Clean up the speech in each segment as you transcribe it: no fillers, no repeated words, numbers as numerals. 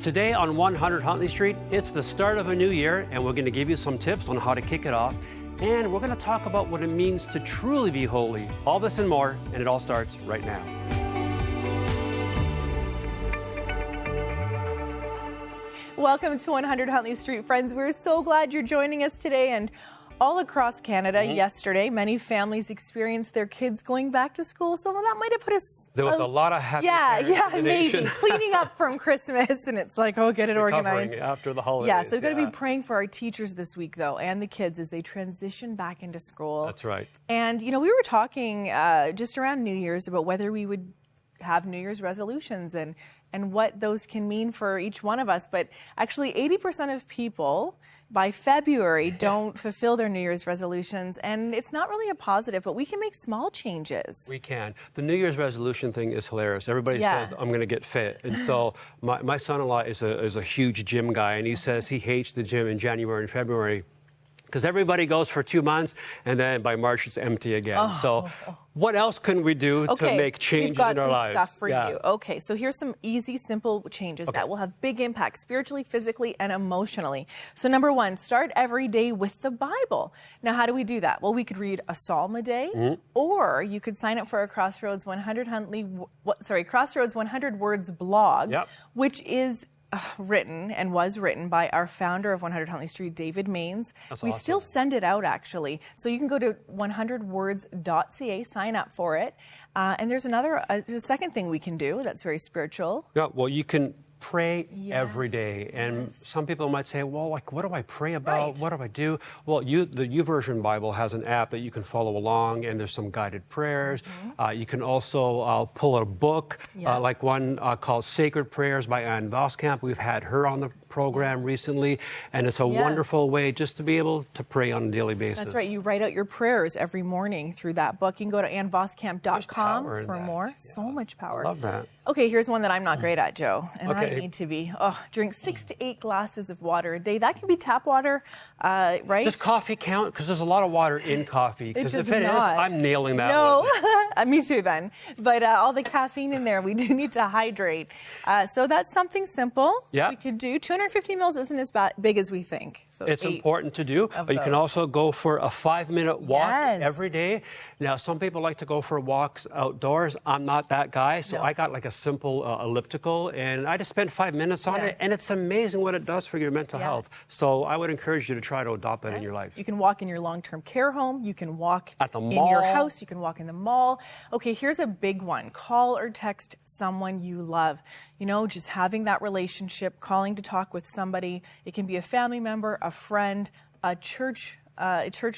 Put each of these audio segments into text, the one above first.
Today on 100 Huntley Street, it's the start of a new year, and we're going to give you some tips on how to kick it off. And we're going to talk about what it means to truly be holy. All this and more, and it all starts right now. Welcome to 100 Huntley Street, friends. We're so glad you're joining us today. And all across Canada yesterday, many families experienced their kids going back to school. So that might have put us... There was a lot of happy maybe. Cleaning up from Christmas, and it's like, oh, get it organized. After the holidays. Yeah, so we're going to be praying for our teachers this week, though, and the kids as they transition back into school. That's right. And, you know, we were talking just around New Year's about whether we would have New Year's resolutions and what those can mean for each one of us. But actually, 80% of people by February don't fulfill their New Year's resolutions, and it's not really a positive, but we can make small changes. We can. The New Year's resolution thing is hilarious. Everybody says, I'm going to get fit. And so my son-in-law is a huge gym guy, and he says he hates the gym in January and February because everybody goes for 2 months, and then by March it's empty again. So what else can we do to make changes in our lives? We've got some stuff for you. Okay, so here's some easy, simple changes that will have big impact spiritually, physically, and emotionally. So number one, start every day with the Bible. Now, how do we do that? Well, we could read a psalm a day, or you could sign up for a Crossroads 100 Words blog, which is was written by our founder of 100 Huntley Street, David Maines. That's we awesome. still send it out, actually. So you can go to 100words.ca, sign up for it. And there's a second thing we can do that's very spiritual. Yeah, well, you can pray every day. And some people might say, well, like, what do I pray about? What do I do? Well, the YouVersion Bible has an app that you can follow along, and there's some guided prayers. You can also pull a book, like one called Sacred Prayers by Ann Voskamp. We've had her on the program recently, and it's a wonderful way just to be able to pray on a daily basis. That's right. You write out your prayers every morning through that book. You can go to annvoskamp.com for more. Yeah. So much power. I love that. Okay, here's one that I'm not great at, Joe, and I need to be. Drink 6 to 8 glasses of water a day. That can be tap water, right? Does coffee count? Because there's a lot of water in coffee. Because if it is, I'm nailing that one. Me too then. But all the caffeine in there, we do need to hydrate. So that's something simple we could do. 250 mils isn't as big as we think. So it's important to do. But you can also go for a 5-minute walk every day. Now, some people like to go for walks outdoors. I'm not that guy, so I got like a simple elliptical, and I just spent 5 minutes on it, and it's amazing what it does for your mental health. So I would encourage you to try to adopt that in your life. You can walk in your long-term care home. You can walk at the mall. In your house. You can walk in the mall. Okay, here's a big one. Call or text someone you love. You know, just having that relationship, calling to talk with somebody. It can be a family member, a friend, a church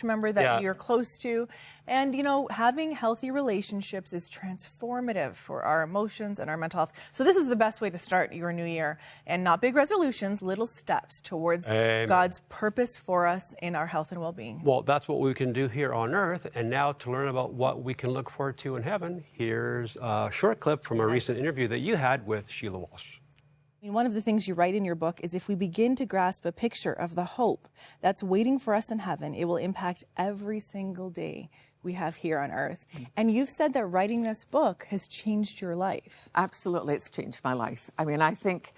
member that you're close to. And, you know, having healthy relationships is transformative for our emotions and our mental health. So this is the best way to start your new year. And not big resolutions, little steps towards God's purpose for us in our health and well-being. Well, that's what we can do here on earth. And now to learn about what we can look forward to in heaven, here's a short clip from a recent interview that you had with Sheila Walsh. One of the things you write in your book is if we begin to grasp a picture of the hope that's waiting for us in heaven, it will impact every single day we have here on earth. And you've said that writing this book has changed your life. Absolutely, it's changed my life. I mean, I think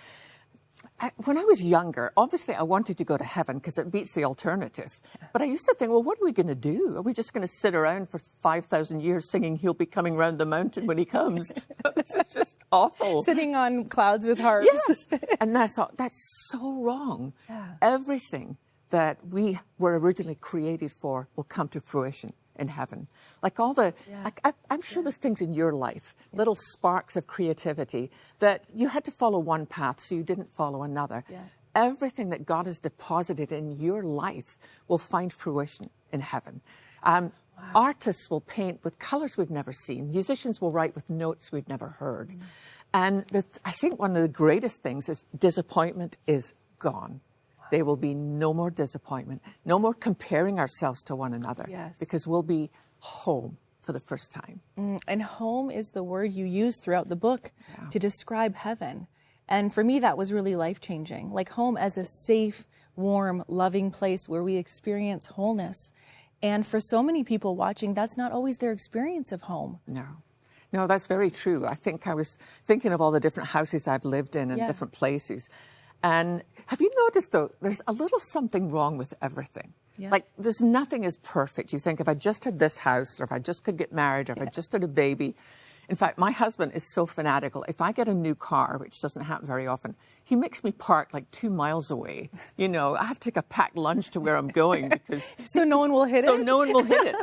when I was younger, obviously I wanted to go to heaven because it beats the alternative. But I used to think, well, what are we going to do? Are we just going to sit around for 5,000 years singing He'll Be Coming Round the Mountain when He comes? This is just awful. Sitting on clouds with harps. Yes. And I thought, that's so wrong. Everything that we were originally created for will come to fruition in heaven. Like all the, I'm sure there's things in your life, little sparks of creativity that you had to follow one path, so you didn't follow another. Everything that God has deposited in your life will find fruition in heaven. Artists will paint with colors we've never seen. Musicians will write with notes we've never heard. And I think one of the greatest things is disappointment is gone. There will be no more disappointment, no more comparing ourselves to one another, because we'll be home for the first time. And home is the word you use throughout the book to describe heaven. And for me, that was really life-changing. Like home as a safe, warm, loving place where we experience wholeness. And for so many people watching, that's not always their experience of home. No. No, that's very true. I think I was thinking of all the different houses I've lived in and different places. And have you noticed, though, there's a little something wrong with everything. Yeah. Like, there's nothing is perfect. You think, if I just had this house, or if I just could get married, or if I just had a baby. In fact, my husband is so fanatical. If I get a new car, which doesn't happen very often, he makes me park like 2 miles away. You know, I have to take a packed lunch to where I'm going because... So no one will hit it? So no one will hit it.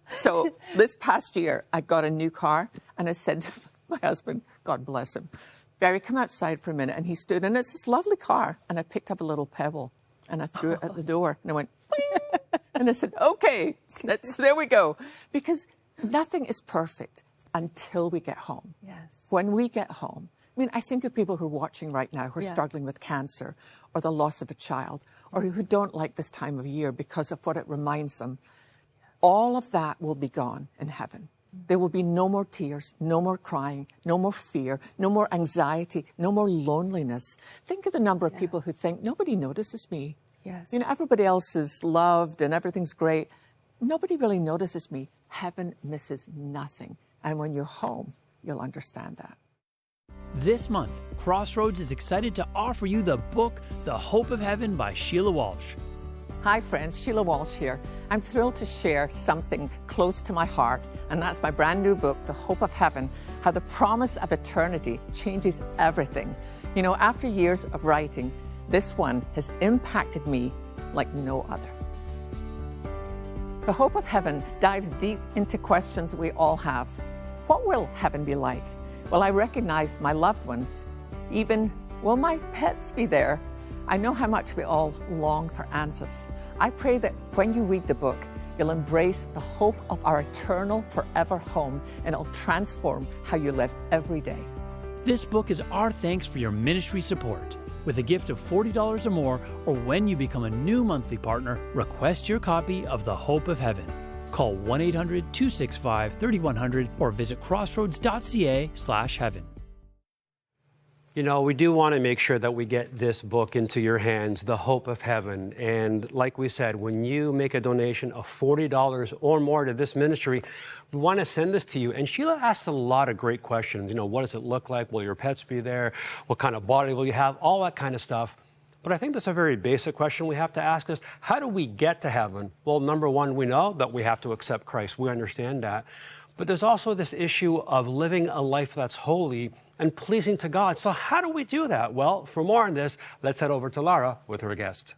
So this past year, I got a new car, and I said to my husband, God bless him, Barry, come outside for a minute. And he stood, and it's this lovely car. And I picked up a little pebble, and I threw it at the door, and I went, Bing! And I said, okay, there we go. Because nothing is perfect until we get home. Yes. When we get home, I mean, I think of people who are watching right now who are struggling with cancer or the loss of a child or who don't like this time of year because of what it reminds them. All of that will be gone in heaven. There will be no more tears, no more crying, no more fear, no more anxiety, no more loneliness. Think of the number of people who think, nobody notices me. Yes. You know, everybody else is loved and everything's great. Nobody really notices me. Heaven misses nothing. And when you're home, you'll understand that. This month, Crossroads is excited to offer you the book, The Hope of Heaven by Sheila Walsh. Hi friends, Sheila Walsh here. I'm thrilled to share something close to my heart, and that's my brand new book, The Hope of Heaven, How the Promise of Eternity Changes Everything. You know, after years of writing, this one has impacted me like no other. The Hope of Heaven dives deep into questions we all have. What will heaven be like? Will I recognize my loved ones? Even, will my pets be there? I know how much we all long for answers. I pray that when you read the book, you'll embrace the hope of our eternal, forever home, and it'll transform how you live every day. This book is our thanks for your ministry support. With a gift of $40 or more, or when you become a new monthly partner, request your copy of The Hope of Heaven. Call 1-800-265-3100 or visit crossroads.ca/heaven. You know, we do want to make sure that we get this book into your hands, The Hope of Heaven. And like we said, when you make a donation of $40 or more to this ministry, we want to send this to you. And Sheila asked a lot of great questions. You know, what does it look like? Will your pets be there? What kind of body will you have? All that kind of stuff. But I think that's a very basic question we have to ask is, how do we get to heaven? Well, number one, we know that we have to accept Christ. We understand that. But there's also this issue of living a life that's holy and pleasing to God. So how do we do that? Well, for more on this, let's head over to Lara with her guest.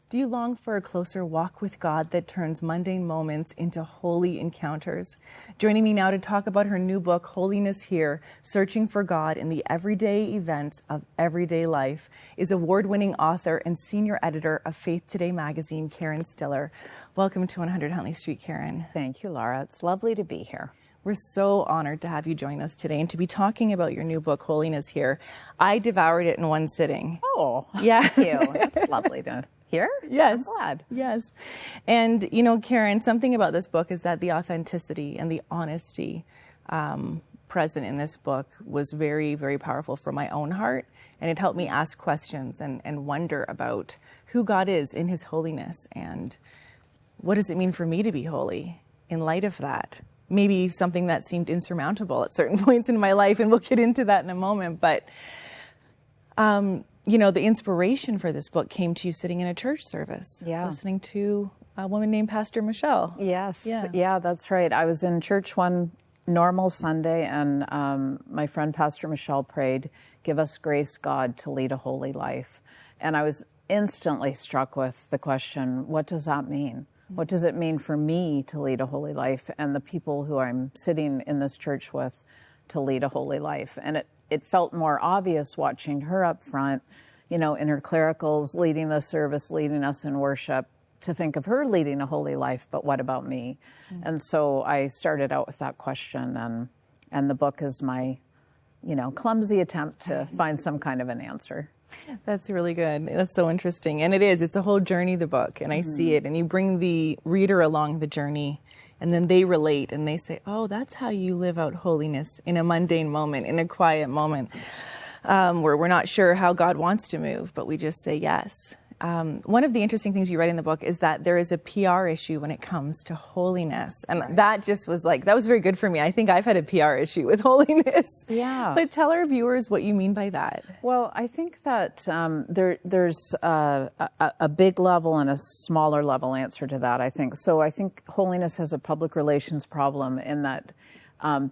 Do you long for a closer walk with God that turns mundane moments into holy encounters? Joining me now to talk about her new book, Holiness Here, Searching for God in the Everyday Events of Everyday Life, is award-winning author and senior editor of Faith Today magazine, Karen Stiller. Welcome to 100 Huntley Street, Karen. Thank you, Lara. It's lovely to be here. We're so honored to have you join us today and to be talking about your new book, Holiness Here. I devoured it in one sitting. Oh, yeah. Thank you. It's lovely to hear. Yes. I'm glad. Yes. And, you know, Karen, something about this book is that the authenticity and the honesty present in this book was very, very powerful for my own heart. And it helped me ask questions and wonder about who God is in his holiness and what does it mean for me to be holy in light of that. Maybe something that seemed insurmountable at certain points in my life, and we'll get into that in a moment. But, you know, the inspiration for this book came to you sitting in a church service, listening to a woman named Pastor Michelle. Yes. Yeah, that's right. I was in church one normal Sunday, and my friend Pastor Michelle prayed, "Give us grace, God, to lead a holy life." And I was instantly struck with the question, what does that mean? What does it mean for me to lead a holy life and the people who I'm sitting in this church with to lead a holy life? And it felt more obvious watching her up front, you know, in her clericals, leading the service, leading us in worship, to think of her leading a holy life, but what about me? And so I started out with that question, and the book is my, you know, clumsy attempt to find some kind of an answer. That's really good. That's so interesting. And it's a whole journey, the book, and I see it. And you bring the reader along the journey, and then they relate and they say, oh, that's how you live out holiness in a mundane moment, in a quiet moment, where we're not sure how God wants to move, but we just say yes. One of the interesting things you write in the book is that there is a PR issue when it comes to holiness. And that just was that was very good for me. I think I've had a PR issue with holiness. Yeah. But tell our viewers what you mean by that. Well, I think that there's a big level and a smaller level answer to that, I think. So I think holiness has a public relations problem in that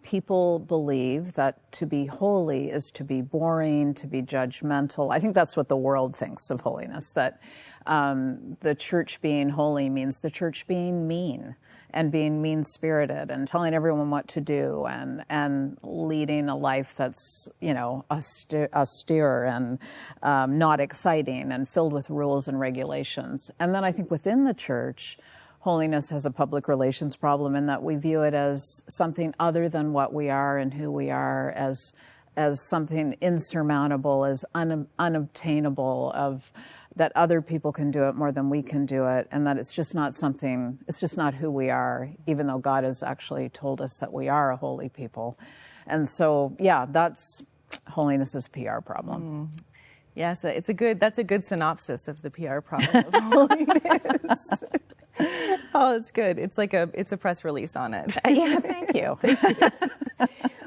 people believe that to be holy is to be boring, to be judgmental. I think that's what the world thinks of holiness, that the church being holy means the church being mean and being mean-spirited and telling everyone what to do and leading a life that's, austere and not exciting and filled with rules and regulations. And then I think within the church, holiness has a public relations problem in that we view it as something other than what we are and who we are, as something insurmountable, as unobtainable, of that other people can do it more than we can do it, and that it's just not who we are, even though God has actually told us that we are a holy people. And so, that's holiness's PR problem. Yes, that's a good synopsis of the PR problem of holiness. Oh, it's good. It's it's a press release on it. Yeah, thank you.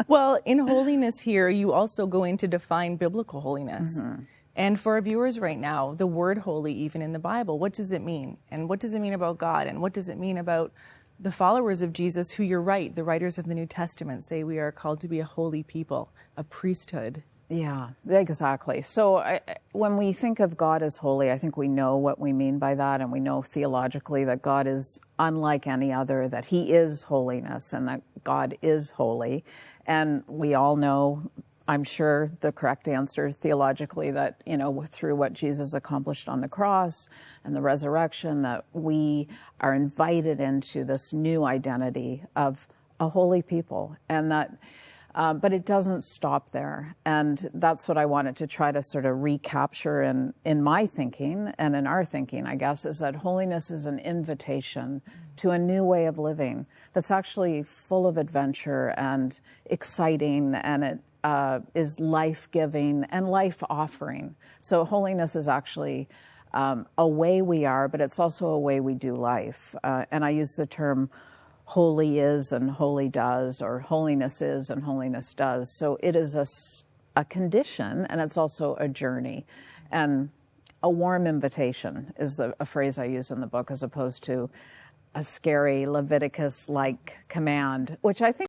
Well, in Holiness Here, you also go in to define biblical holiness. Mm-hmm. And for our viewers right now, the word holy, even in the Bible, what does it mean? And what does it mean about God? And what does it mean about the followers of Jesus, who, you're right, the writers of the New Testament say we are called to be a holy people, a priesthood? Yeah, exactly. So when we think of God as holy, I think we know what we mean by that, and we know theologically that God is unlike any other, that he is holiness and that God is holy. And we all know, I'm sure, the correct answer theologically, that, through what Jesus accomplished on the cross and the resurrection, that we are invited into this new identity of a holy people, and that but it doesn't stop there. And that's what I wanted to try to sort of recapture in my thinking and in our thinking, I guess, is that holiness is an invitation to a new way of living that's actually full of adventure and exciting, and it is life-giving and life-offering. So holiness is actually a way we are, but it's also a way we do life. And I use the term holy is and holy does, or holiness is and holiness does. So it is a condition, and it's also a journey. And a warm invitation is a phrase I use in the book, as opposed to a scary Leviticus-like command, which I think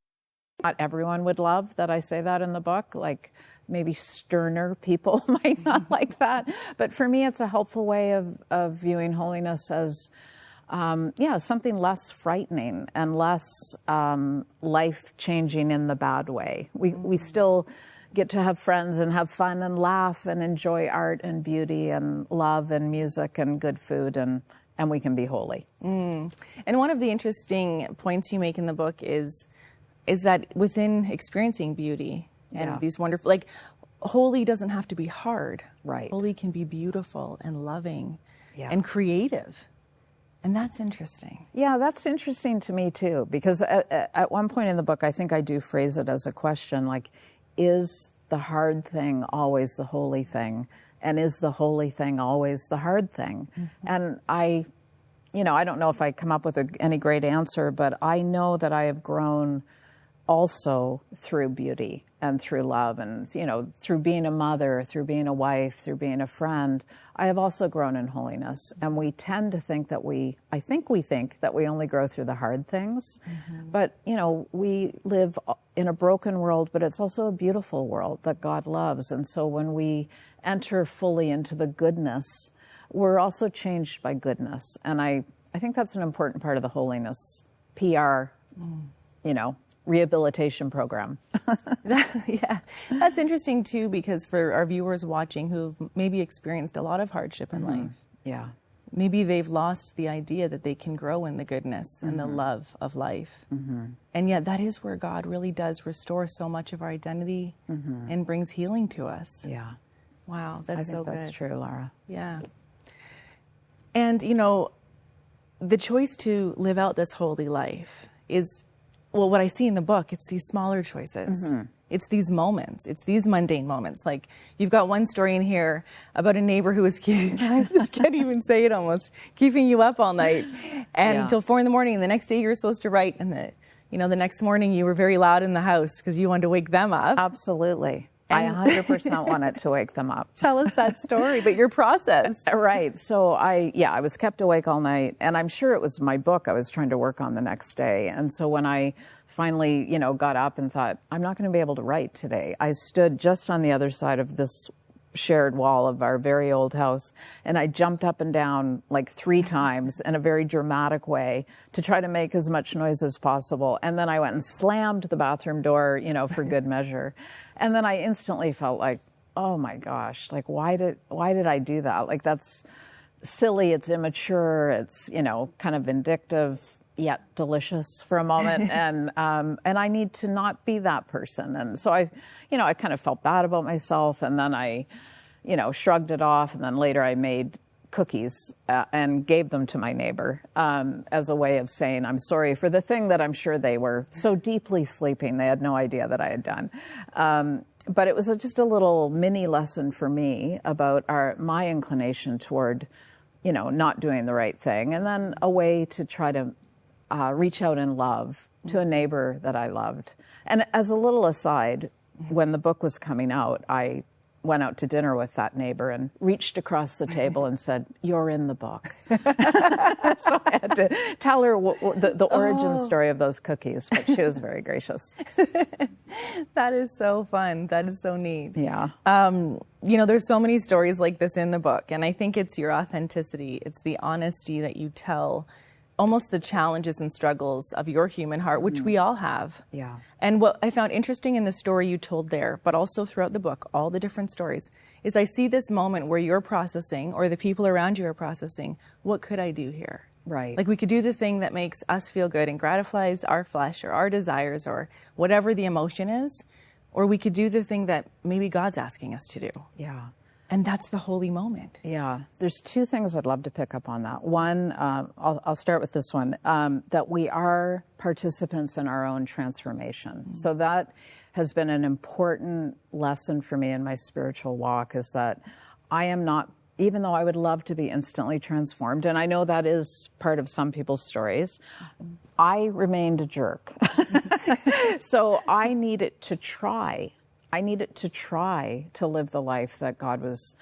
not everyone would love that I say that in the book. Like, maybe sterner people might not like that. But for me, it's a helpful way of viewing holiness as something less frightening and less life-changing in the bad way. We still get to have friends and have fun and laugh and enjoy art and beauty and love and music and good food, and we can be holy. And one of the interesting points you make in the book is that within experiencing beauty and these wonderful, holy doesn't have to be hard. Right. Holy can be beautiful and loving and creative. And that's interesting. Yeah, that's interesting to me too, because at one point in the book, I think I do phrase it as a question, like, is the hard thing always the holy thing? And is the holy thing always the hard thing? Mm-hmm. And I don't know if I come up with any great answer, but I know that I have grown also through beauty and through love, and through being a mother, through being a wife, through being a friend. I have also grown in holiness, and we tend to think that we think that we only grow through the hard things. Mm-hmm. But we live in a broken world, but it's also a beautiful world that God loves. And so when we enter fully into the goodness, we're also changed by goodness. And I think that's an important part of the holiness PR, rehabilitation program. Yeah, that's interesting too, because for our viewers watching who've maybe experienced a lot of hardship in life, maybe they've lost the idea that they can grow in the goodness and the love of life. Mm-hmm. And yet that is where God really does restore so much of our identity and brings healing to us. Yeah. Wow, that's so good. I think that's true, Lara. Yeah. And, the choice to live out this holy life is, well, what I see in the book, it's these smaller choices. Mm-hmm. It's these moments. It's these mundane moments. Like, you've got one story in here about a neighbor who was keeping, I just can't even say it almost, keeping you up all night and until 4 a.m. And the next day you were supposed to write. And the next morning you were very loud in the house because you wanted to wake them up. Absolutely. I 100% wanted to wake them up. Tell us that story, but your process. Right. So I was kept awake all night, and I'm sure it was my book I was trying to work on the next day. And so when I finally, got up and thought, I'm not going to be able to write today, I stood just on the other side of this shared wall of our very old house, and I jumped up and down like 3 times in a very dramatic way to try to make as much noise as possible. And then I went and slammed the bathroom door, for good measure. And then I instantly felt like, oh my gosh, like why did I do that? Like, that's silly, it's immature, it's, kind of vindictive yet delicious for a moment. And I need to not be that person. And so I kind of felt bad about myself, and then I, shrugged it off. And then later I made cookies and gave them to my neighbor as a way of saying I'm sorry for the thing that I'm sure they were so deeply sleeping they had no idea that I had done. But it was just a little mini lesson for me about my inclination toward, not doing the right thing, and then a way to try to reach out in love to a neighbor that I loved. And as a little aside, when the book was coming out, I went out to dinner with that neighbor and reached across the table and said, "You're in the book." So I had to tell her the origin story of those cookies, but she was very gracious. That is so fun. That is so neat. Yeah. There's so many stories like this in the book, and I think it's your authenticity. It's the honesty that you tell, almost the challenges and struggles of your human heart, which we all have. Yeah. And what I found interesting in the story you told there, but also throughout the book, all the different stories, is I see this moment where you're processing, or the people around you are processing, what could I do here? Right. Like, we could do the thing that makes us feel good and gratifies our flesh or our desires or whatever the emotion is, or we could do the thing that maybe God's asking us to do. Yeah. And that's the holy moment. Yeah. There's 2 things I'd love to pick up on that. One, I'll start with this one, that we are participants in our own transformation. Mm-hmm. So that has been an important lesson for me in my spiritual walk, is that I am not, even though I would love to be instantly transformed, and I know that is part of some people's stories, I remained a jerk. So I needed to try. I needed to try to live the life that God was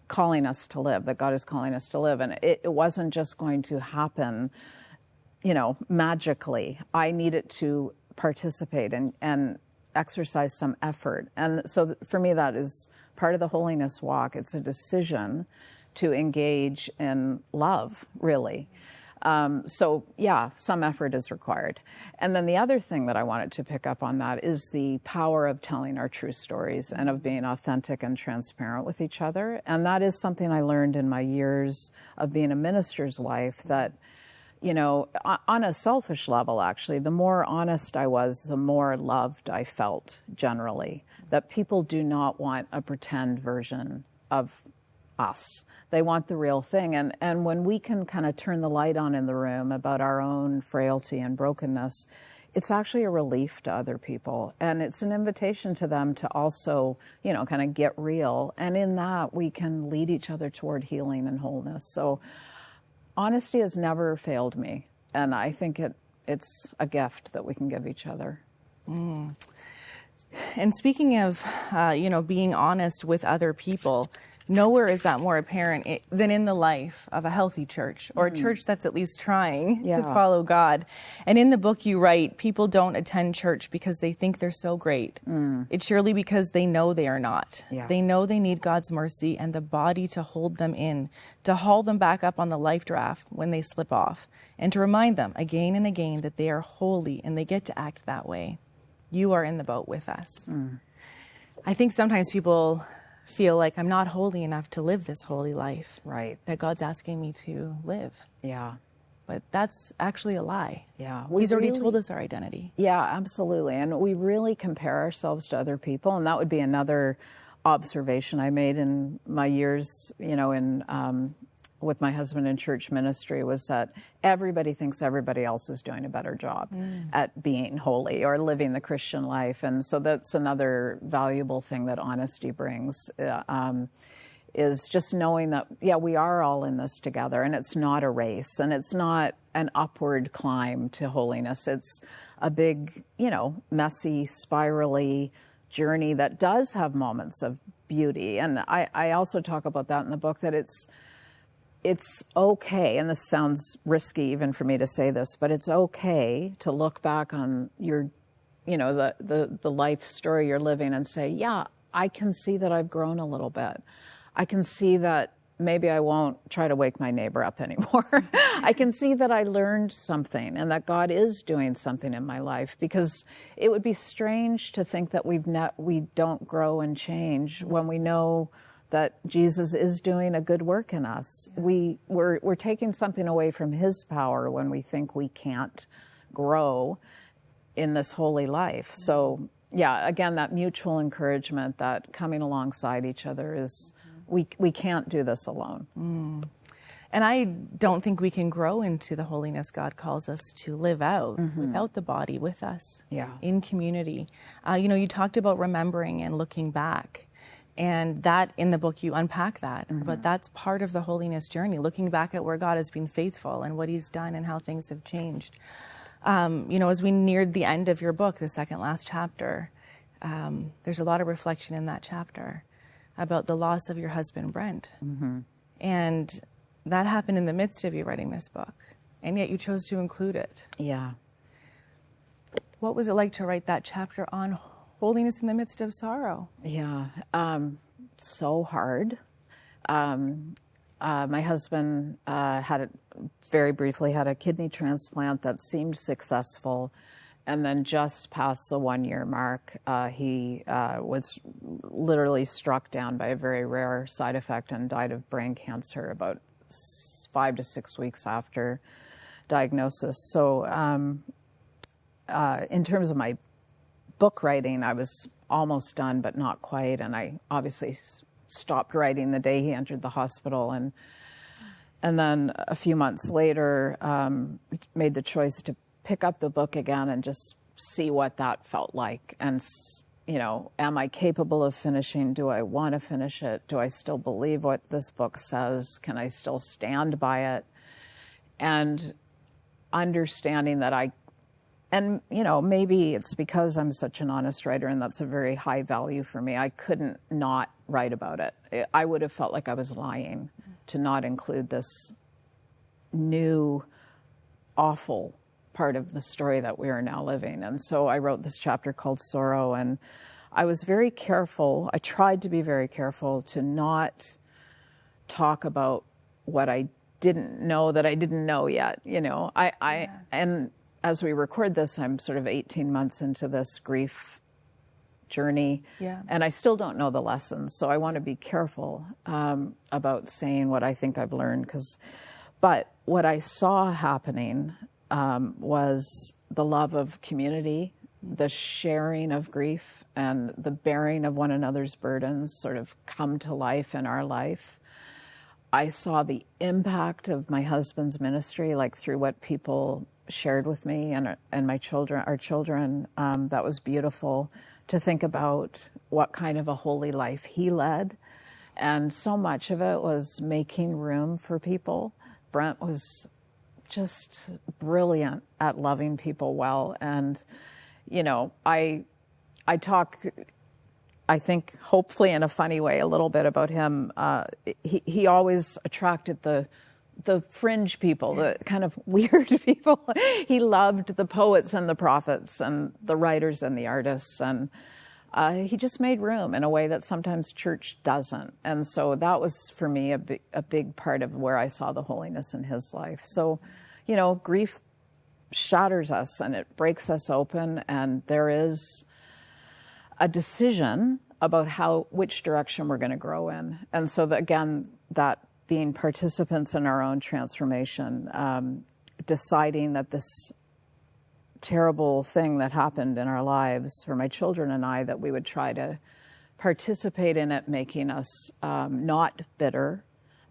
calling us to live, that God is calling us to live. And it wasn't just going to happen, magically. I needed to participate and exercise some effort. And so for me, that is part of the holiness walk. It's a decision to engage in love, really. So yeah, some effort is required. And then the other thing that I wanted to pick up on that is the power of telling our true stories and of being authentic and transparent with each other. And that is something I learned in my years of being a minister's wife, that, on a selfish level, actually, the more honest I was, the more loved I felt generally. That people do not want a pretend version of us. They want the real thing. And when we can kind of turn the light on in the room about our own frailty and brokenness, it's actually a relief to other people. And it's an invitation to them to also, kind of get real. And in that, we can lead each other toward healing and wholeness. So honesty has never failed me. And I think it's a gift that we can give each other. Mm. And speaking of, being honest with other people, nowhere is that more apparent than in the life of a healthy church, or a church that's at least trying to follow God. And in the book you write, people don't attend church because they think they're so great. It's surely because they know they are not. Yeah. They know they need God's mercy and the body to hold them in, to haul them back up on the life raft when they slip off, and to remind them again and again that they are holy and they get to act that way. You are in the boat with us. I think sometimes people feel like I'm not holy enough to live this holy life, Right. that God's asking me to live. Yeah. But that's actually a lie. Yeah. He's already told us our identity. Yeah, absolutely. And we really compare ourselves to other people. And that would be another observation I made in my years, with my husband in church ministry was that everybody thinks everybody else is doing a better job at being holy or living the Christian life. And so that's another valuable thing that honesty brings, is just knowing that, yeah, we are all in this together, and it's not a race, and it's not an upward climb to holiness. It's a big, messy, spirally journey that does have moments of beauty. And I also talk about that in the book, that it's okay, and this sounds risky even for me to say this, but it's okay to look back on your, the life story you're living and say, yeah, I can see that I've grown a little bit. I can see that maybe I won't try to wake my neighbor up anymore. I can see that I learned something and that God is doing something in my life, because it would be strange to think that we don't grow and change when we know that Jesus is doing a good work in us. We're taking something away from his power when we think we can't grow in this holy life. So yeah, again, that mutual encouragement, that coming alongside each other is, we can't do this alone. And I don't think we can grow into the holiness God calls us to live out without the body with us, in community. You talked about remembering and looking back, and that in the book you unpack that, but that's part of the holiness journey, looking back at where God has been faithful and what he's done and how things have changed. As we neared the end of your book, the second last chapter, there's a lot of reflection in that chapter about the loss of your husband, Brent. And that happened in the midst of you writing this book, and yet you chose to include it. Yeah. What was it like to write that chapter on holiness in the midst of sorrow? Yeah, so hard. My husband very briefly had a kidney transplant that seemed successful, and then just past the 1-year mark, he was literally struck down by a very rare side effect and died of brain cancer about 5 to 6 weeks after diagnosis. So in terms of my book writing, I was almost done, but not quite. And I obviously stopped writing the day he entered the hospital. And then a few months later, made the choice to pick up the book again and just see what that felt like. And, am I capable of finishing? Do I want to finish it? Do I still believe what this book says? Can I still stand by it? And understanding that maybe it's because I'm such an honest writer and that's a very high value for me. I couldn't not write about it. I would have felt like I was lying to not include this new, awful part of the story that we are now living. And so I wrote this chapter called Sorrow, and I was very careful. I tried to be very careful to not talk about what I didn't know that I didn't know yet. And as we record this, I'm sort of 18 months into this grief journey, and I still don't know the lessons. So I want to be careful about saying what I think I've learned. But what I saw happening was the love of community, the sharing of grief, and the bearing of one another's burdens sort of come to life in our life. I saw the impact of my husband's ministry, like through what people shared with me and my children, our children. That was beautiful to think about what kind of a holy life he led. And so much of it was making room for people. Brent was just brilliant at loving people well. And, I talk, I think, hopefully in a funny way, a little bit about him. He always attracted the fringe people, the kind of weird people. He loved the poets and the prophets and the writers and the artists. And he just made room in a way that sometimes church doesn't. And so that was, for me, a big part of where I saw the holiness in his life. So, grief shatters us and it breaks us open, and there is a decision about which direction we're going to grow in. And so, that being participants in our own transformation, deciding that this terrible thing that happened in our lives for my children and I, that we would try to participate in it, making us not bitter,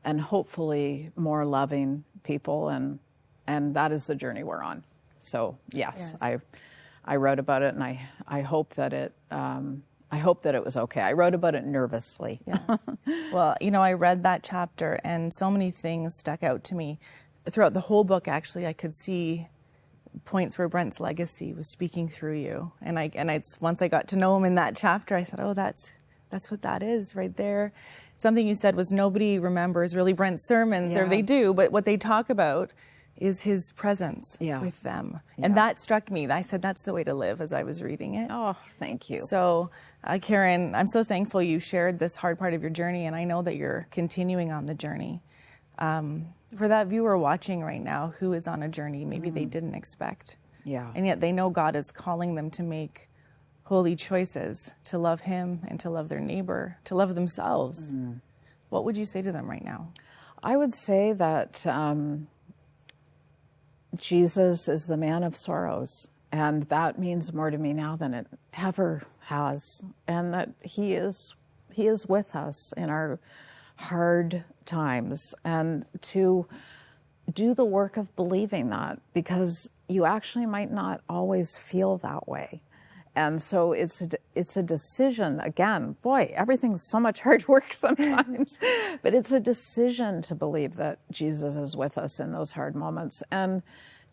hopefully more loving people, and that is the journey we're on. So yes. I wrote about it, and I hope that it was okay. I wrote about it nervously. Yes. Well, I read that chapter, and so many things stuck out to me. Throughout the whole book, actually, I could see points where Brent's legacy was speaking through you. And once I got to know him in that chapter, I said, oh, that's what that is right there. Something you said was nobody remembers really Brent's sermons, or they do, but what they talk about is his presence with them. Yeah. And that struck me. I said, that's the way to live, as I was reading it. Oh, thank you. So, Karen, I'm so thankful you shared this hard part of your journey, and I know that you're continuing on the journey. For that viewer watching right now who is on a journey maybe they didn't expect. Yeah. And yet they know God is calling them to make holy choices, to love him and to love their neighbor, to love themselves. What would you say to them right now? I would say that Jesus is the man of sorrows, and that means more to me now than it ever has, and that he is with us in our hard times, and to do the work of believing that, because you actually might not always feel that way. And so it's a decision. Again, boy, everything's so much hard work sometimes, but it's a decision to believe that Jesus is with us in those hard moments, and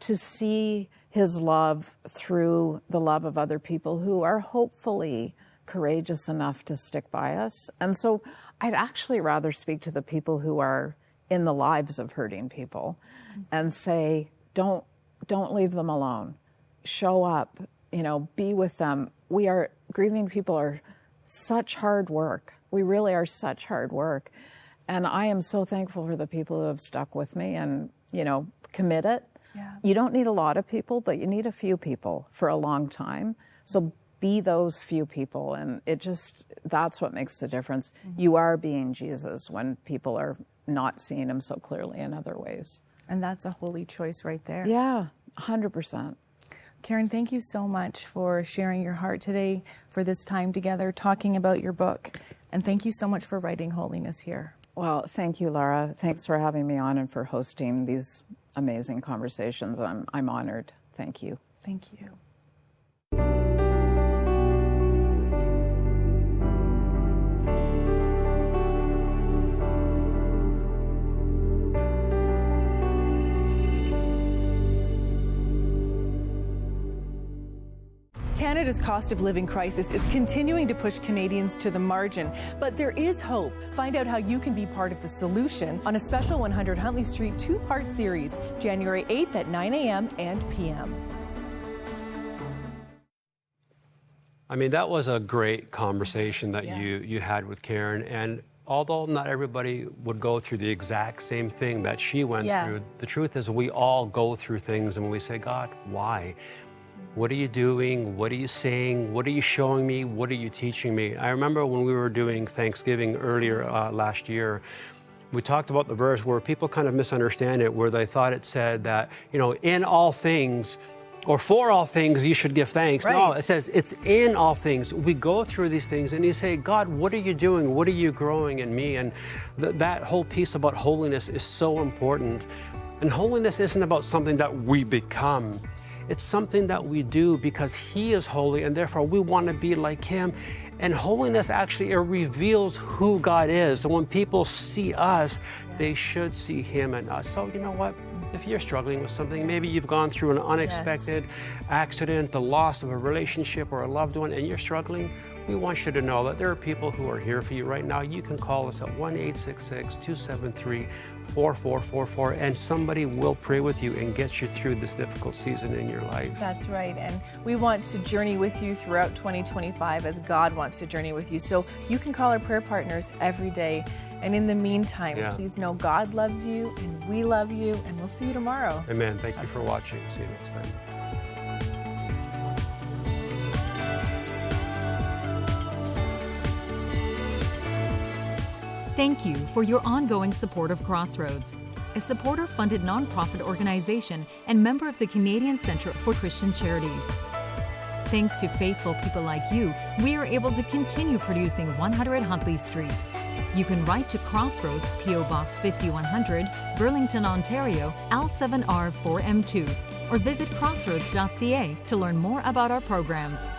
to see his love through the love of other people who are hopefully courageous enough to stick by us. And so I'd actually rather speak to the people who are in the lives of hurting people and say, don't leave them alone. Show up, be with them. Grieving people are such hard work. We really are such hard work. And I am so thankful for the people who have stuck with me and, commit it. Yeah. You don't need a lot of people, but you need a few people for a long time. So be those few people, and that's what makes the difference. You are being Jesus when people are not seeing him so clearly in other ways. And that's a holy choice right there. Yeah, 100%. Karen, thank you so much for sharing your heart today, for this time together, talking about your book. And thank you so much for writing Holiness Here. Well, thank you, Lara. Thanks for having me on and for hosting these amazing conversations. I'm honored. Thank you. Thank you. Canada's cost of living crisis is continuing to push Canadians to the margin, but there is hope. Find out how you can be part of the solution on a special 100 Huntley Street two-part series, January 8th at 9 a.m. and p.m. I mean, that was a great conversation that you had with Karen, and although not everybody would go through the exact same thing that she went through, the truth is we all go through things, and we say, God, why? What are you doing? What are you saying? What are you showing me? What are you teaching me? I remember when we were doing Thanksgiving earlier last year, we talked about the verse where people kind of misunderstand it, where they thought it said that, in all things, or for all things, you should give thanks. Right. No, it says it's in all things. We go through these things and you say, God, what are you doing? What are you growing in me? And that whole piece about holiness is so important. And holiness isn't about something that we become. It's something that we do because he is holy, and therefore we want to be like him. And holiness actually, it reveals who God is. So when people see us, they should see him and us. So you know what? If you're struggling with something, maybe you've gone through an unexpected accident, the loss of a relationship or a loved one, and you're struggling, we want you to know that there are people who are here for you right now. You can call us at 1-866-273-4444, and somebody will pray with you and get you through this difficult season in your life. That's right. And we want to journey with you throughout 2025 as God wants to journey with you. So you can call our prayer partners every day. And in the meantime, please know God loves you and we love you, and we'll see you tomorrow. Amen. Thank you for watching. See you next time. Thank you for your ongoing support of Crossroads, a supporter-funded nonprofit organization and member of the Canadian Centre for Christian Charities. Thanks to faithful people like you, we are able to continue producing 100 Huntley Street. You can write to Crossroads, P.O. Box 5100, Burlington, Ontario, L7R4M2, or visit crossroads.ca to learn more about our programs.